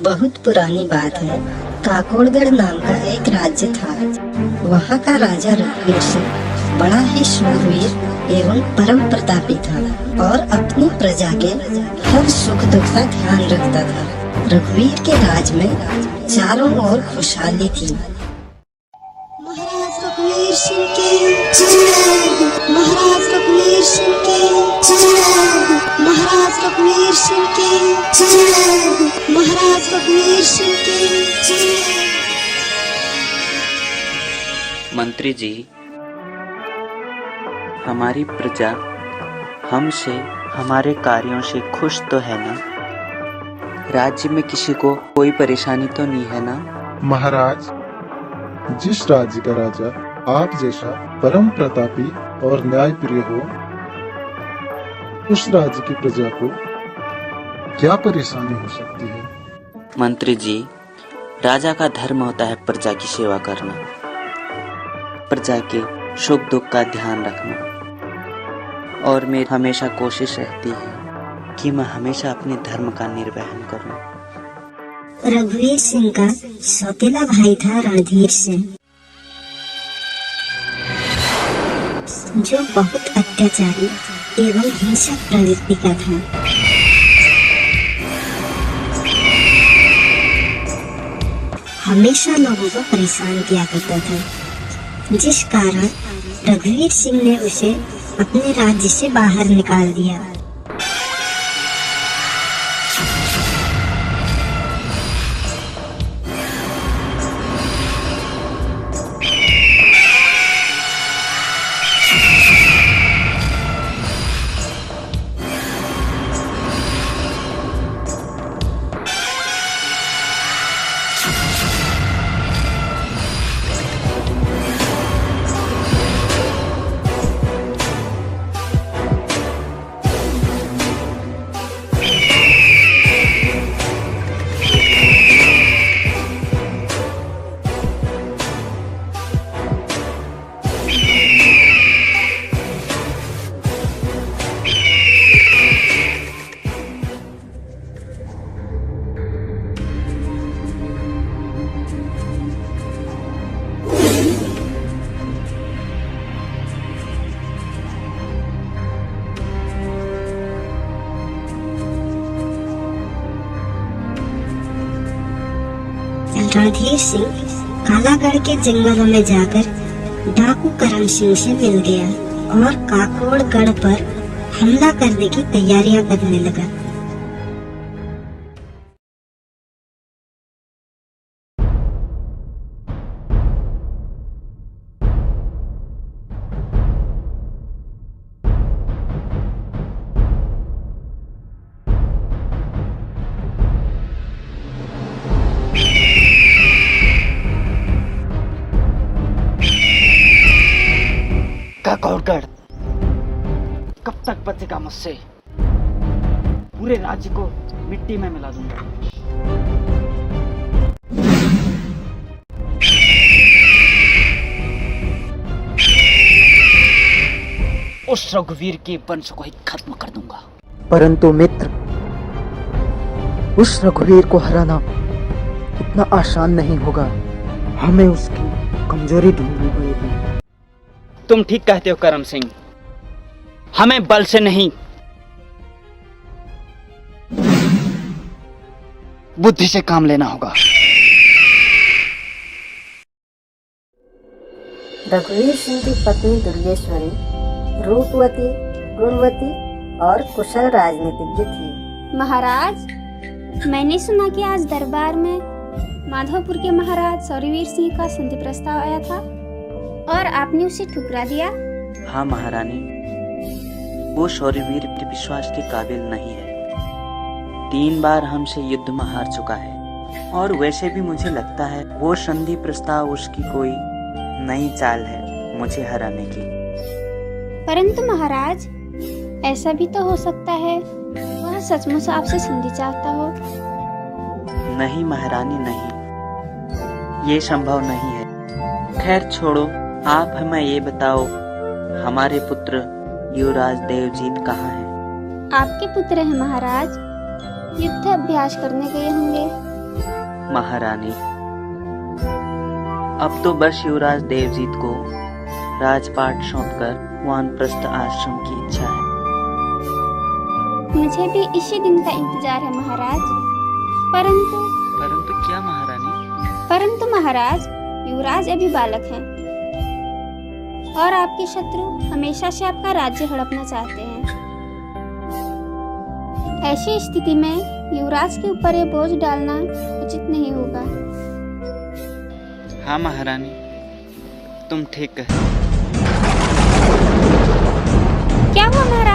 बहुत पुरानी बात है। काकोड़गढ़ नाम का एक राज्य था। वहाँ का राजा रघुवीर सिंह बड़ा ही शूरवीर एवं परम प्रतापी था और अपनी प्रजा के हर सुख दुख का ध्यान रखता था। रघुवीर के राज में चारों ओर खुशहाली थी। महाराज रघुवीर सिंह की जय, महाराज रघुवीर सिंह की जय, महाराज रघुवीर सिंह की जय, महाराज रघुवीर सिंह की जय। मंत्री जी, हमारी प्रजा हमसे हमारे कार्यों से खुश तो है ना? राज्य में किसी को कोई परेशानी तो नहीं है ना? महाराज, जिस राज्य का राजा आप जैसा परम प्रतापी और न्यायप्रिय हो, उस राज्य की प्रजा को क्या परेशानी हो सकती है? मंत्री जी, राजा का धर्म होता है प्रजा की सेवा करना, प्रजा के सुख दुख का ध्यान रखना, और मेरी हमेशा कोशिश रहती है कि मैं हमेशा अपने धर्म का निर्वहन करूं। रघुवीर सिंह का सौतेला भाई था रणधीर सिंह, जो बहुत अत्याचारी एवं हिंसक प्रवृत्ति का था। हमेशा लोगों को परेशान किया करता था, जिस कारण रघुवीर सिंह ने उसे अपने राज्य से बाहर निकाल दिया। रणधीर सिंह कालागढ़ के जंगलों में जाकर डाकू करम सिंह से मिल गया और काकोड़गढ़ पर हमला करने की तैयारियां करने लगा। काकोड़गढ़ कब तक बचेगा मुझसे? पूरे राज्य को मिट्टी में मिला दूंगा। उस रघुवीर के वंश को ही खत्म कर दूंगा। परंतु मित्र, उस रघुवीर को हराना इतना आसान नहीं होगा। हमें उसकी कमजोरी ढूंढनी पड़ेगी। तुम ठीक कहते हो करम सिंह, हमें बल से नहीं बुद्धि से काम लेना होगा। रघुवीर सिंह की पत्नी दुर्गेश्वरी रूपवती, गुणवती और कुशल राजनीतिज्ञ थी। महाराज, मैंने सुना कि आज दरबार में माधवपुर के महाराज शौर्यवीर सिंह का संधि प्रस्ताव आया था और आपने उसे ठुकरा दिया। हाँ महारानी, वो शौर्यवीर के विश्वास के काबिल नहीं है। 3 बार हमसे युद्ध में हार चुका है और वैसे भी मुझे लगता है वो संधि प्रस्ताव उसकी कोई नई चाल है मुझे हराने की। परंतु महाराज, ऐसा भी तो हो सकता है वह सचमुच आपसे संधि चाहता हो। नहीं महारानी, नहीं, ये संभव नहीं है। खैर छोड़ो, आप हमें ये बताओ, हमारे पुत्र युवराज देवजीत कहाँ हैं? आपके पुत्र हैं महाराज, युद्ध अभ्यास करने गए होंगे। महारानी, अब तो बस युवराज देवजीत को राजपाट सौंपकर वानप्रस्थ आश्रम की इच्छा है। मुझे भी इसी दिन का इंतजार है महाराज। परंतु क्या महारानी? परंतु महाराज, युवराज अभी बालक हैं और आपके शत्रु हमेशा से आपका राज्य हड़पना चाहते हैं। ऐसी स्थिति में युवराज के ऊपर ये बोझ डालना उचित नहीं होगा। हाँ महारानी, तुम ठीक कहे। क्या हुआ महाराज?